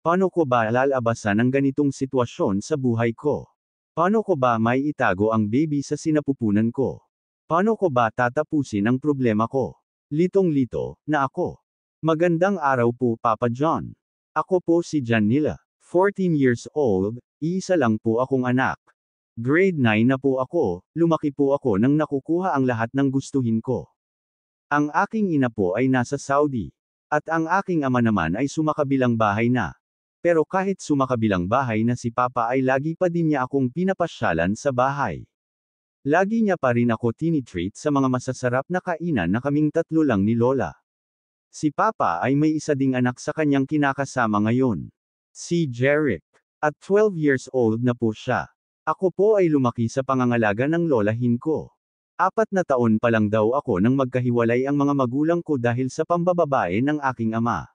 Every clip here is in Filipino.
Paano ko ba lalabasan ang ganitong sitwasyon sa buhay ko? Paano ko ba may itago ang baby sa sinapupunan ko? Paano ko ba tatapusin ang problema ko? Litong-lito, na ako. Magandang araw po Papa John. Ako po si Janila. 14 years old, iisa lang po akong anak. Grade 9 na po ako, lumaki po ako nang nakukuha ang lahat ng gustuhin ko. Ang aking ina po ay nasa Saudi. At ang aking ama naman ay sumakabilang bahay na. Pero kahit sumakabilang bahay na si Papa ay lagi pa din niya akong pinapasyalan sa bahay. Lagi niya pa rin ako tinitreat sa mga masasarap na kainan na kaming tatlo lang ni Lola. Si Papa ay may isa ding anak sa kanyang kinakasama ngayon. Si Jeric. At 12 years old na po siya. Ako po ay lumaki sa pangangalaga ng lolahin ko. 4 na taon pa lang daw ako nang magkahiwalay ang mga magulang ko dahil sa pambababae ng aking ama.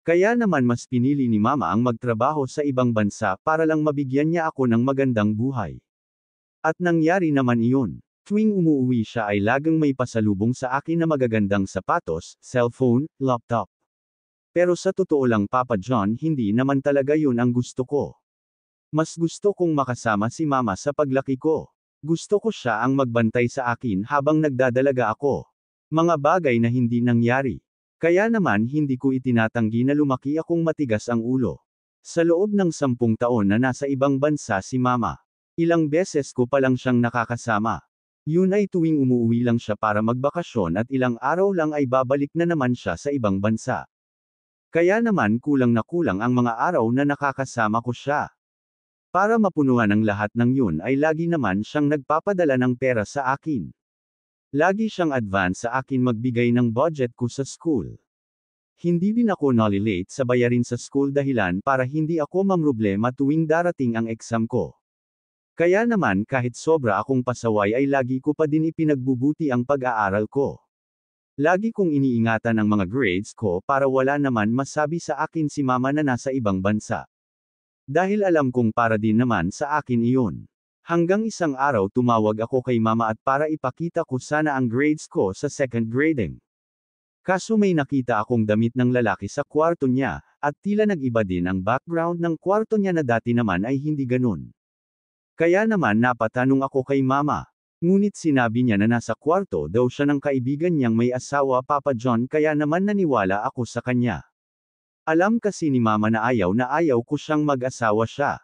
Kaya naman mas pinili ni Mama ang magtrabaho sa ibang bansa para lang mabigyan niya ako ng magandang buhay. At nangyari naman iyon. Tuwing umuuwi siya ay laging may pasalubong sa akin na magagandang sapatos, cellphone, laptop. Pero sa totoo lang Papa John hindi naman talaga yun ang gusto ko. Mas gusto kong makasama si Mama sa paglaki ko. Gusto ko siya ang magbantay sa akin habang nagdadalaga ako. Mga bagay na hindi nangyari. Kaya naman hindi ko itinatanggi na lumaki akong matigas ang ulo. Sa loob ng 10 taon na nasa ibang bansa si Mama. Ilang beses ko pa lang siyang nakakasama. Yun ay tuwing umuwi lang siya para magbakasyon at ilang araw lang ay babalik na naman siya sa ibang bansa. Kaya naman kulang na kulang ang mga araw na nakakasama ko siya. Para mapunuan ang lahat ng yun ay lagi naman siyang nagpapadala ng pera sa akin. Lagi siyang advance sa akin magbigay ng budget ko sa school. Hindi din ako nalilate sa bayarin sa school dahilan para hindi ako mamroblema tuwing darating ang exam ko. Kaya naman kahit sobra akong pasaway ay lagi ko pa din ipinagbubuti ang pag-aaral ko. Lagi kong iniingatan ang mga grades ko para wala naman masabi sa akin si Mama na nasa ibang bansa. Dahil alam kong para din naman sa akin iyon. Hanggang isang araw tumawag ako kay Mama at para ipakita ko sana ang grades ko sa second grading. Kaso may nakita akong damit ng lalaki sa kwarto niya, at tila nag-iba din ang background ng kwarto niya na dati naman ay hindi ganun. Kaya naman napatanong ako kay Mama. Ngunit sinabi niya na nasa kwarto daw siya ng kaibigan niyang may asawa Papa John kaya naman naniwala ako sa kanya. Alam kasi ni Mama na ayaw ko siyang mag-asawa siya.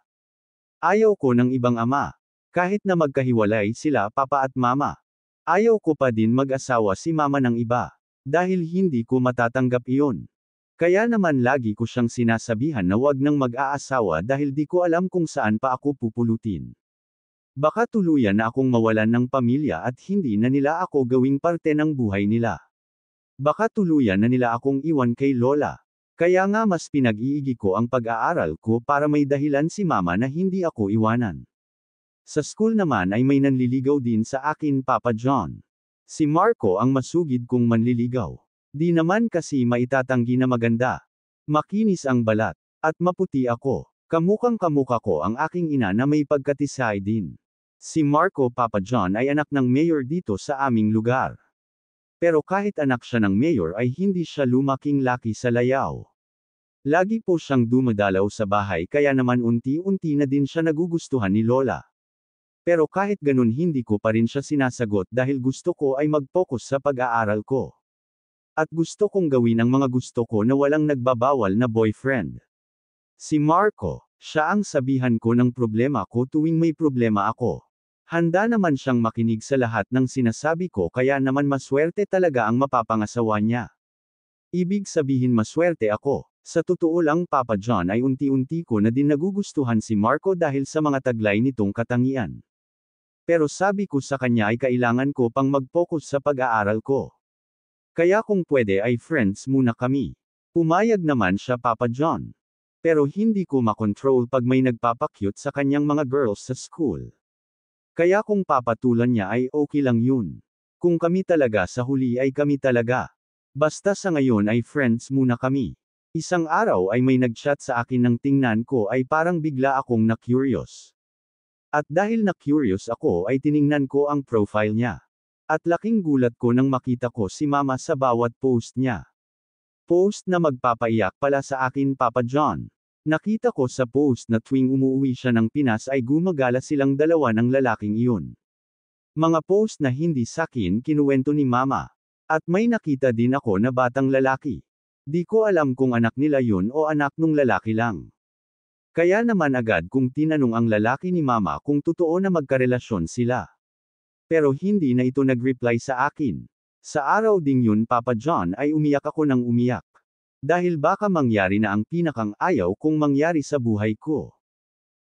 Ayaw ko ng ibang ama. Kahit na magkahiwalay sila Papa at Mama. Ayaw ko pa din mag-asawa si Mama ng iba. Dahil hindi ko matatanggap iyon. Kaya naman lagi ko siyang sinasabihan na wag nang mag-aasawa dahil di ko alam kung saan pa ako pupulutin. Baka tuluyan na akong mawalan ng pamilya at hindi na nila ako gawing parte ng buhay nila. Baka tuluyan na nila akong iwan kay Lola. Kaya nga mas pinag-iigi ko ang pag-aaral ko para may dahilan si Mama na hindi ako iwanan. Sa school naman ay may nanliligaw din sa akin Papa John. Si Marco ang masugid kong manliligaw. Di naman kasi maitatanggi na maganda. Makinis ang balat. At maputi ako. Kamukang kamukha ko ang aking ina na may pagkatisay din. Si Marco Papa John ay anak ng mayor dito sa aming lugar. Pero kahit anak siya ng mayor ay hindi siya lumaking laki sa layaw. Lagi po siyang dumadalaw sa bahay kaya naman unti-unti na din siya nagugustuhan ni Lola. Pero kahit ganun hindi ko pa rin siya sinasagot dahil gusto ko ay mag-focus sa pag-aaral ko. At gusto kong gawin ang mga gusto ko na walang nagbabawal na boyfriend. Si Marco, siya ang sabihan ko ng problema ko tuwing may problema ako. Handa naman siyang makinig sa lahat ng sinasabi ko kaya naman maswerte talaga ang mapapangasawa niya. Ibig sabihin maswerte ako. Sa totoo lang Papa John ay unti-unti ko na din nagugustuhan si Marco dahil sa mga taglay nitong katangian. Pero sabi ko sa kanya ay kailangan ko pang mag-focus sa pag-aaral ko. Kaya kung pwede ay friends muna kami. Pumayag naman siya Papa John. Pero hindi ko makontrol pag may nagpapakyut sa kanyang mga girls sa school. Kaya kung papatulan niya ay okay lang yun. Kung kami talaga sa huli ay kami talaga. Basta sa ngayon ay friends muna kami. Isang araw ay may nag-chat sa akin ng tingnan ko ay parang bigla akong na-curious. At dahil na-curious ako ay tiningnan ko ang profile niya. At laking gulat ko nang makita ko si Mama sa bawat post niya. Post na magpapaiyak pala sa akin Papa John. Nakita ko sa post na tuwing umuwi siya ng Pinas ay gumagala silang dalawa ng lalaking iyon. Mga post na hindi sakin kinuwento ni mama. At may nakita din ako na batang lalaki. Di ko alam kung anak nila yun o anak nung lalaki lang. Kaya naman agad kung tinanong ang lalaki ni mama kung totoo na magkarelasyon sila. Pero hindi na ito nag-reply sa akin. Sa araw ding yun Papa John ay umiyak ako ng umiyak. Dahil baka mangyari na ang pinakang ayaw kong mangyari sa buhay ko.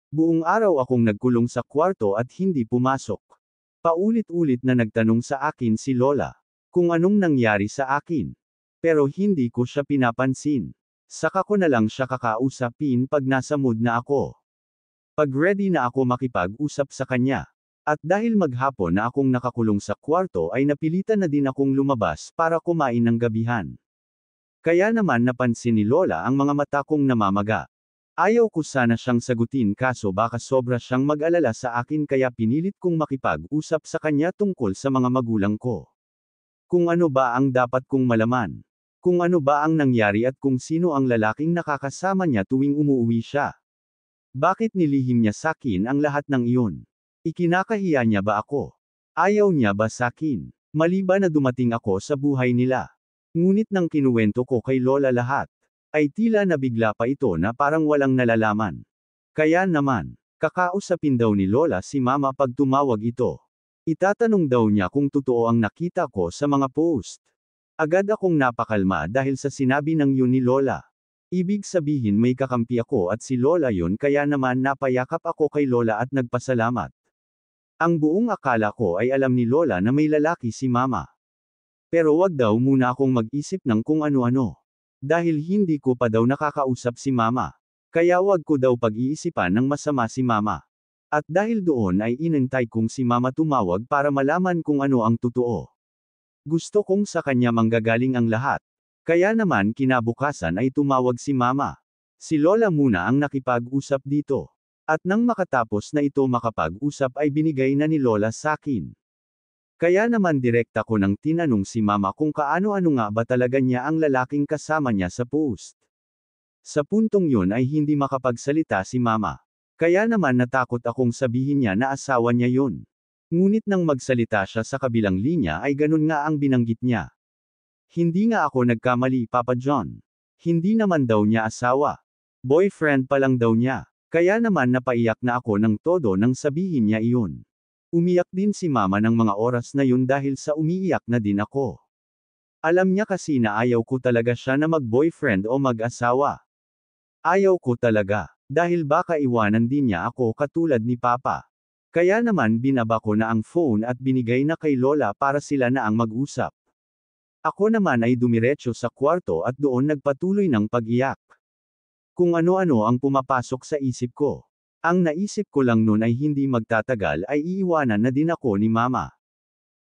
Buong araw akong nagkulong sa kwarto at hindi pumasok. Paulit-ulit na nagtanong sa akin si Lola. Kung anong nangyari sa akin. Pero hindi ko siya pinapansin. Saka ko na lang siya kakausapin pag nasa mood na ako. Pag ready na ako makipag-usap sa kanya. At dahil maghapon na akong nakakulong sa kwarto ay napilitan na din akong lumabas para kumain ng gabihan. Kaya naman napansin ni Lola ang mga mata kong namamaga. Ayaw ko sana siyang sagutin kaso baka sobra siyang mag-alala sa akin kaya pinilit kong makipag-usap sa kanya tungkol sa mga magulang ko. Kung ano ba ang dapat kong malaman? Kung ano ba ang nangyari at kung sino ang lalaking nakakasama niya tuwing umuwi siya? Bakit nilihim niya sakin ang lahat ng iyon? Ikinakahiya niya ba ako? Ayaw niya ba sakin? Mali ba na dumating ako sa buhay nila? Ngunit nang kinuwento ko kay Lola lahat, ay tila nabigla pa ito na parang walang nalalaman. Kaya naman, kakausapin daw ni Lola si Mama pag tumawag ito. Itatanong daw niya kung totoo ang nakita ko sa mga post. Agad akong napakalma dahil sa sinabi ng yun ni Lola. Ibig sabihin may kakampi ako at si Lola yun kaya naman napayakap ako kay Lola at nagpasalamat. Ang buong akala ko ay alam ni Lola na may lalaki si Mama. Pero wag daw muna akong mag-isip ng kung ano-ano. Dahil hindi ko pa daw nakakausap si Mama. Kaya wag ko daw pag-iisipan ng masama si Mama. At dahil doon ay inantay kong si Mama tumawag para malaman kung ano ang totoo. Gusto kong sa kanya manggagaling ang lahat. Kaya naman kinabukasan ay tumawag si Mama. Si Lola muna ang nakipag-usap dito. At nang makatapos na ito makapag-usap ay binigay na ni Lola sakin. Kaya naman direkta ko nang tinanong si Mama kung kaano-ano nga ba talaga niya ang lalaking kasama niya sa post. Sa puntong yun ay hindi makapagsalita si Mama. Kaya naman natakot akong sabihin niya na asawa niya yun. Ngunit nang magsalita siya sa kabilang linya ay ganun nga ang binanggit niya. Hindi nga ako nagkamali Papa John. Hindi naman daw niya asawa. Boyfriend pa lang daw niya. Kaya naman napaiyak na ako ng todo nang sabihin niya iyon. Umiyak din si Mama ng mga oras na yun dahil sa umiiyak na din ako. Alam niya kasi na ayaw ko talaga siya na mag-boyfriend o mag-asawa. Ayaw ko talaga. Dahil baka iwanan din niya ako katulad ni Papa. Kaya naman binaba ko na ang phone at binigay na kay Lola para sila na ang mag-usap. Ako naman ay dumiretso sa kwarto at doon nagpatuloy ng pag-iyak. Kung ano-ano ang pumapasok sa isip ko. Ang naisip ko lang noon ay hindi magtatagal ay iiwanan na din ako ni Mama.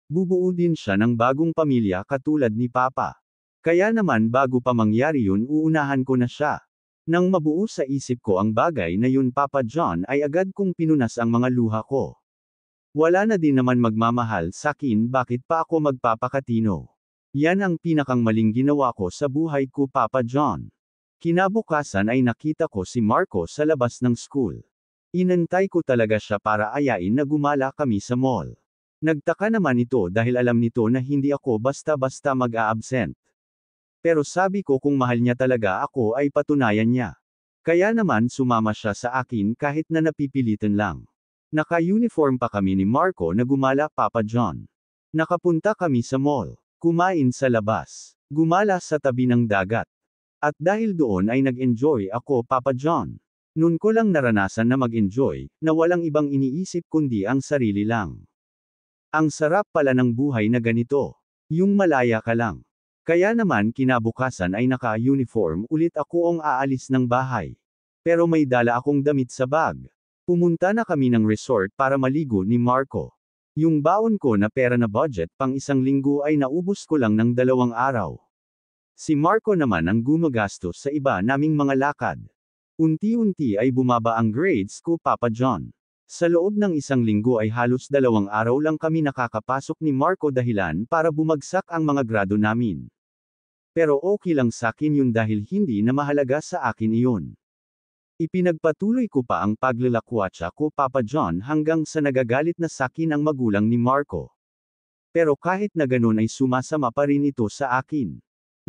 Bubuo din siya ng bagong pamilya katulad ni Papa. Kaya naman bago pa mangyari yun uunahan ko na siya. Nang mabuo sa isip ko ang bagay na yun Papa John ay agad kong pinunas ang mga luha ko. Wala na din naman magmamahal sakin bakit pa ako magpapakatino. Yan ang pinakang maling ginawa ko sa buhay ko Papa John. Kinabukasan ay nakita ko si Marco sa labas ng school. Inantay ko talaga siya para ayain na gumala kami sa mall. Nagtaka naman ito dahil alam nito na hindi ako basta-basta mag-a-absent. Pero sabi ko kung mahal niya talaga ako ay patunayan niya. Kaya naman sumama siya sa akin kahit na napipilitan lang. Naka-uniform pa kami ni Marco na gumala Papa John. Nakapunta kami sa mall. Kumain sa labas. Gumala sa tabi ng dagat. At dahil doon ay nag-enjoy ako Papa John. Noon ko lang naranasan na mag-enjoy, na walang ibang iniisip kundi ang sarili lang. Ang sarap pala ng buhay na ganito. Yung malaya ka lang. Kaya naman kinabukasan ay naka-uniform ulit ako ang aalis ng bahay. Pero may dala akong damit sa bag. Pumunta na kami ng resort para maligo ni Marco. Yung baon ko na pera na budget pang isang linggo ay naubos ko lang ng 2 araw. Si Marco naman ang gumagastos sa iba naming mga lakad. Unti-unti ay bumaba ang grades ko Papa John. Sa loob ng isang linggo ay halos 2 araw lang kami nakakapasok ni Marco dahilan para bumagsak ang mga grado namin. Pero okay lang sakin yun dahil hindi na mahalaga sa akin iyon. Ipinagpatuloy ko pa ang paglalakwatsa ko Papa John hanggang sa nagagalit na sakin ang magulang ni Marco. Pero kahit na ganun ay sumasama pa rin ito sa akin.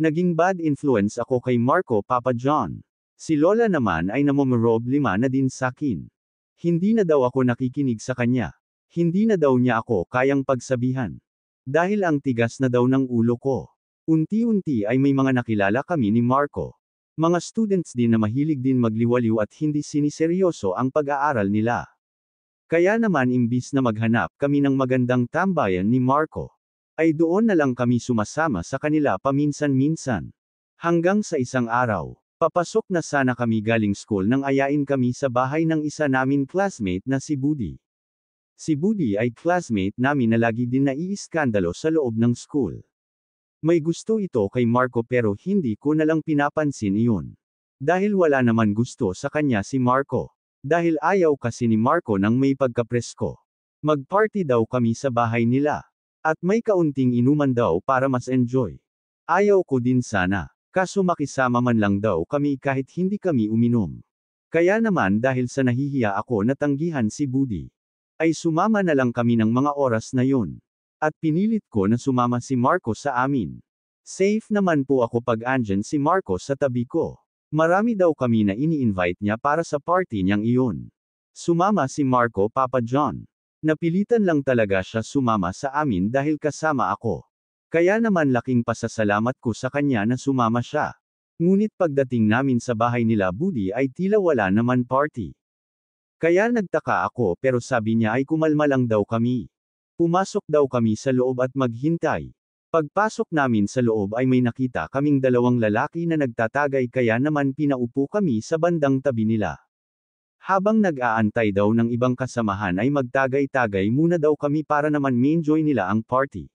Naging bad influence ako kay Marco Papa John. Si Lola naman ay namomroblema na din sakin. Hindi na daw ako nakikinig sa kanya. Hindi na daw niya ako kayang pagsabihan. Dahil ang tigas na daw ng ulo ko. Unti-unti ay may mga nakilala kami ni Marco. Mga students din na mahilig din magliwaliw at hindi siniseryoso ang pag-aaral nila. Kaya naman imbis na maghanap kami ng magandang tambayan ni Marco, ay doon na lang kami sumasama sa kanila paminsan-minsan. Hanggang sa isang araw, papasok na sana kami galing school nang ayain kami sa bahay ng isa namin classmate na si Budi. Si Budi ay classmate namin na lagi din naiiskandalo sa loob ng school. May gusto ito kay Marco pero hindi ko na lang pinapansin iyon. Dahil wala naman gusto sa kanya si Marco. Dahil ayaw kasi ni Marco nang may pagkapresko. Mag-party daw kami sa bahay nila. At may kaunting inuman daw para mas enjoy. Ayaw ko din sana. Kaso makisama man lang daw kami kahit hindi kami uminom. Kaya naman dahil sa nahihiya ako na tanggihan si Budi, ay sumama na lang kami ng mga oras na yun. At pinilit ko na sumama si Marco sa amin. Safe naman po ako pag andyan si Marco sa tabi ko. Marami daw kami na ini-invite niya para sa party niyang iyon. Sumama si Marco Papa John. Napilitan lang talaga siya sumama sa amin dahil kasama ako. Kaya naman laking pasasalamat ko sa kanya na sumama siya. Ngunit pagdating namin sa bahay nila Budi ay tila wala naman party. Kaya nagtaka ako pero sabi niya ay kumalma lang daw kami. Pumasok daw kami sa loob at maghintay. Pagpasok namin sa loob ay may nakita kaming dalawang lalaki na nagtatagay kaya naman pinaupo kami sa bandang tabi nila. Habang nag-aantay daw ng ibang kasamahan ay magtagay-tagay muna daw kami para naman ma-enjoy nila ang party.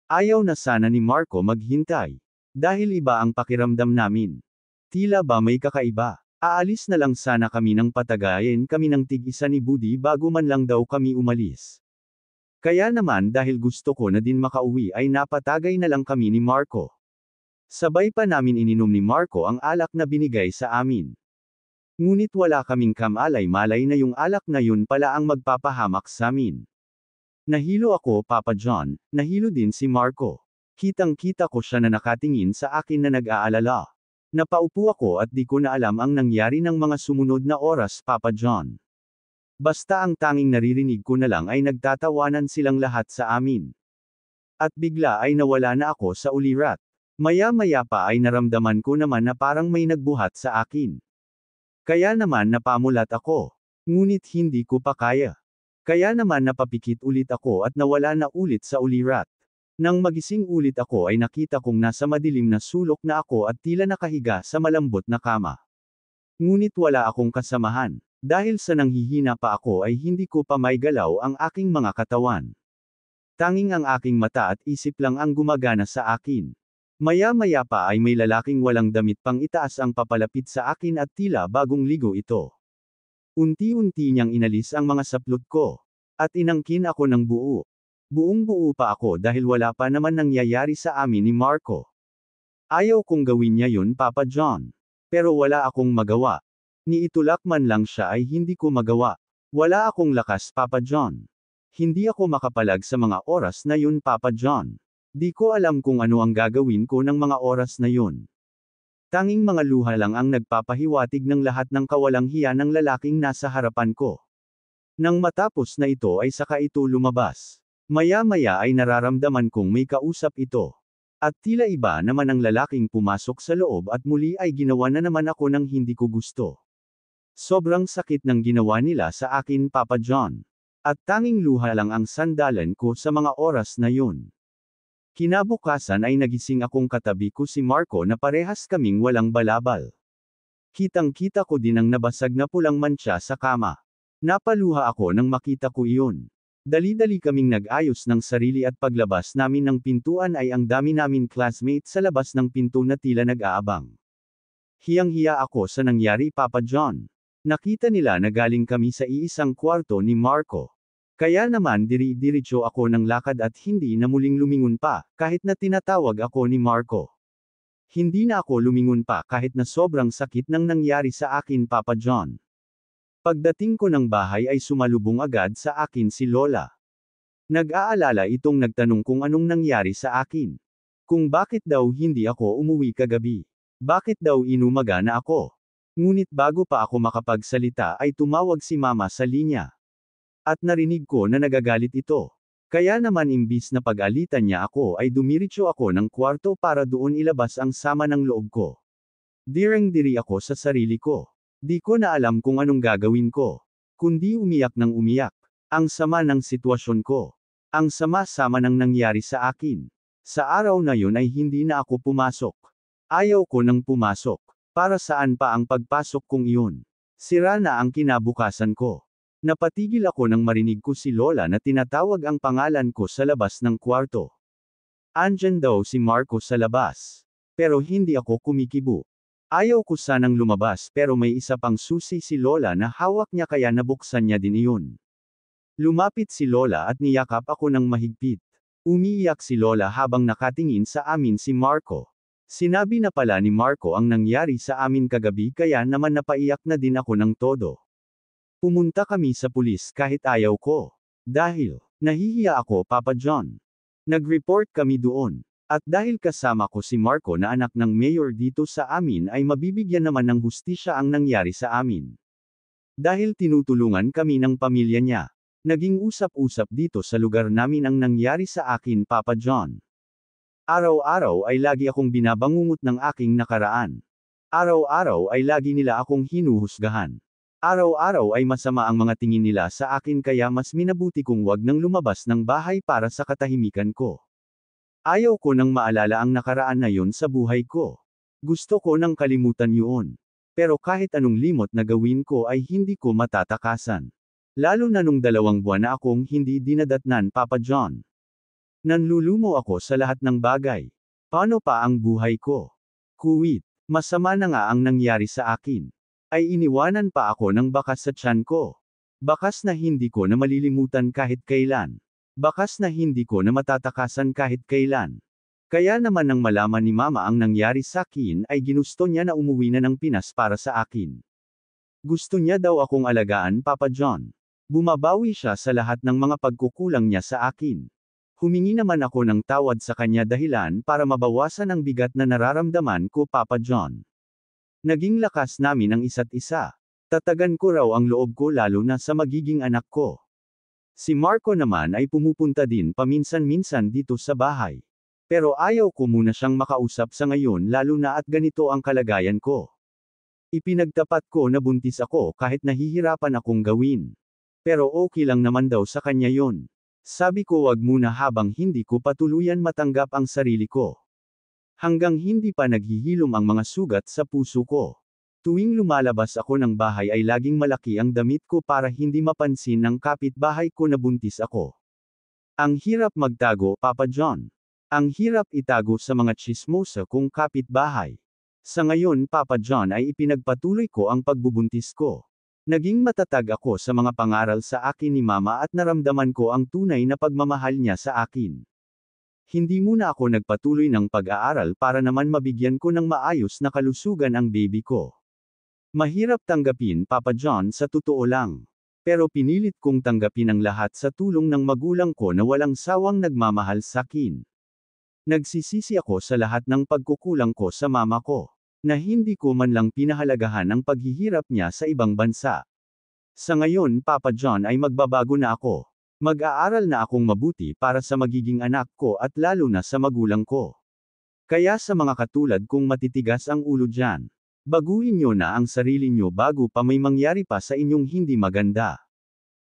Ayaw na sana ni Marco maghintay. Dahil iba ang pakiramdam namin. Tila ba may kakaiba. Aalis na lang sana kami nang patagayin kami ng tig-isa ni Budi bago man lang daw kami umalis. Kaya naman dahil gusto ko na din makauwi ay napatagay na lang kami ni Marco. Sabay pa namin ininom ni Marco ang alak na binigay sa amin. Ngunit wala kaming kamalay-malay na yung alak na yun pala ang magpapahamak sa amin. Nahilo ako Papa John, nahilo din si Marco. Kitang-kita ko siya na nakatingin sa akin na nag-aalala. Napaupo ako at di ko na alam ang nangyari ng mga sumunod na oras Papa John. Basta ang tanging naririnig ko na lang ay nagtatawanan silang lahat sa amin. At bigla ay nawala na ako sa ulirat. Maya-maya pa ay naramdaman ko naman na parang may nagbuhat sa akin. Kaya naman napamulat ako. Ngunit hindi ko pa kaya. Kaya naman napapikit ulit ako at nawala na ulit sa ulirat. Nang magising ulit ako ay nakita kong nasa madilim na sulok na ako at tila nakahiga sa malambot na kama. Ngunit wala akong kasamahan. Dahil sa nanghihina pa ako ay hindi ko pa maigalaw ang aking mga katawan. Tanging ang aking mata at isip lang ang gumagana sa akin. Maya-maya pa ay may lalaking walang damit pang itaas ang papalapit sa akin at tila bagong ligo ito. Unti-unti niyang inalis ang mga saplot ko. At inangkin ako ng buo. Buong-buo pa ako dahil wala pa naman nangyayari sa amin ni Marco. Ayaw kong gawin niya yun Papa John. Pero wala akong magawa. Ni itulak man lang siya ay hindi ko magawa. Wala akong lakas Papa John. Hindi ako makapalag sa mga oras na yun Papa John. Di ko alam kung ano ang gagawin ko ng mga oras na yun. Tanging mga luha lang ang nagpapahiwatig ng lahat ng kawalang hiya ng lalaking nasa harapan ko. Nang matapos na ito ay saka ito lumabas. Maya-maya ay nararamdaman kong may kausap ito. At tila iba naman ang lalaking pumasok sa loob at muli ay ginawa na naman ako ng hindi ko gusto. Sobrang sakit ng ginawa nila sa akin Papa John. At tanging luha lang ang sandalan ko sa mga oras na yun. Kinabukasan ay nagising akong katabi ko si Marco na parehas kaming walang balabal. Kitang-kita ko din ang nabasag na pulang mantsa sa kama. Napaluha ako nang makita ko iyon. Dali-dali kaming nag-ayos ng sarili at paglabas namin ng pintuan ay ang dami namin classmate sa labas ng pinto na tila nag-aabang. Hiyang-hiya ako sa nangyari Papa John. Nakita nila na galing kami sa iisang kwarto ni Marco. Kaya naman diri-diretso ako ng lakad at hindi na muling lumingon pa, kahit na tinatawag ako ni Marco. Hindi na ako lumingon pa kahit na sobrang sakit ng nangyari sa akin, Papa John. Pagdating ko ng bahay ay sumalubong agad sa akin si Lola. Nag-aalala itong nagtanong kung anong nangyari sa akin. Kung bakit daw hindi ako umuwi kagabi. Bakit daw inumaga na ako. Ngunit bago pa ako makapagsalita ay tumawag si Mama sa linya. At narinig ko na nagagalit ito. Kaya naman imbis na pag-alitan niya ako ay dumiretso ako ng kwarto para doon ilabas ang sama ng loob ko. Direng-diri ako sa sarili ko. Di ko na alam kung anong gagawin ko. Kundi umiyak ng umiyak. Ang sama ng sitwasyon ko. Ang sama-sama ng nangyari sa akin. Sa araw na yun ay hindi na ako pumasok. Ayaw ko nang pumasok. Para saan pa ang pagpasok kong iyon? Sira na ang kinabukasan ko. Napatigil ako nang marinig ko si Lola na tinatawag ang pangalan ko sa labas ng kwarto. Andyan daw si Marco sa labas. Pero hindi ako kumikibo. Ayaw ko sanang lumabas pero may isa pang susi si Lola na hawak niya kaya nabuksan niya din iyon. Lumapit si Lola at niyakap ako ng mahigpit. Umiiyak si Lola habang nakatingin sa amin si Marco. Sinabi na pala ni Marco ang nangyari sa amin kagabi kaya naman napaiyak na din ako ng todo. Pumunta kami sa pulis kahit ayaw ko. Dahil, nahihiya ako, Papa John. Nag-report kami doon. At dahil kasama ko si Marco na anak ng mayor dito sa amin ay mabibigyan naman ng hustisya ang nangyari sa amin. Dahil tinutulungan kami ng pamilya niya. Naging usap-usap dito sa lugar namin ang nangyari sa akin, Papa John. Araw-araw ay lagi akong binabangungot ng aking nakaraan. Araw-araw ay lagi nila akong hinuhusgahan. Araw-araw ay masama ang mga tingin nila sa akin kaya mas minabuti kong wag nang lumabas ng bahay para sa katahimikan ko. Ayaw ko nang maalala ang nakaraan na yon sa buhay ko. Gusto ko nang kalimutan yun. Pero kahit anong limot na gawin ko ay hindi ko matatakasan. Lalo na nung 2 buwan na akong hindi dinadatnan, Papa John. Nanlulumo ako sa lahat ng bagay. Paano pa ang buhay ko? Kuwit, masama na nga ang nangyari sa akin. Ay iniwanan pa ako ng bakas sa tiyan ko. Bakas na hindi ko na malilimutan kahit kailan. Bakas na hindi ko na matatakasan kahit kailan. Kaya naman nang malaman ni Mama ang nangyari sa akin ay ginusto niya na umuwi na ng Pinas para sa akin. Gusto niya daw akong alagaan, Papa John. Bumabawi siya sa lahat ng mga pagkukulang niya sa akin. Humingi naman ako ng tawad sa kanya dahilan para mabawasan ang bigat na nararamdaman ko, Papa John. Naging lakas namin ang isa't isa. Tatagan ko raw ang loob ko lalo na sa magiging anak ko. Si Marco naman ay pumupunta din paminsan-minsan dito sa bahay. Pero ayaw ko muna siyang makausap sa ngayon lalo na at ganito ang kalagayan ko. Ipinagtapat ko na buntis ako kahit nahihirapan akong gawin. Pero okay lang naman daw sa kanya yon. Sabi ko wag muna habang hindi ko patuluyan matanggap ang sarili ko. Hanggang hindi pa naghihilom ang mga sugat sa puso ko. Tuwing lumalabas ako ng bahay ay laging malaki ang damit ko para hindi mapansin ng kapitbahay ko na buntis ako. Ang hirap magtago, Papa John. Ang hirap itago sa mga tsismosa kong kapitbahay. Sa ngayon, Papa John ay ipinagpatuloy ko ang pagbubuntis ko. Naging matatag ako sa mga pangaral sa akin ni Mama at naramdaman ko ang tunay na pagmamahal niya sa akin. Hindi muna ako nagpatuloy ng pag-aaral para naman mabigyan ko ng maayos na kalusugan ang baby ko. Mahirap tanggapin, Papa John, sa totoo lang. Pero pinilit kong tanggapin ang lahat sa tulong ng magulang ko na walang sawang nagmamahal sa akin. Nagsisisi ako sa lahat ng pagkukulang ko sa mama ko, na hindi ko man lang pinahalagahan ang paghihirap niya sa ibang bansa. Sa ngayon, Papa John, ay magbabago na ako. Mag-aaral na akong mabuti para sa magiging anak ko at lalo na sa magulang ko. Kaya sa mga katulad kong matitigas ang ulo dyan, baguhin nyo na ang sarili nyo bago pa may mangyari pa sa inyong hindi maganda.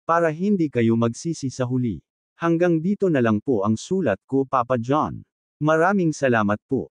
Para hindi kayo magsisi sa huli. Hanggang dito na lang po ang sulat ko, Papa John. Maraming salamat po.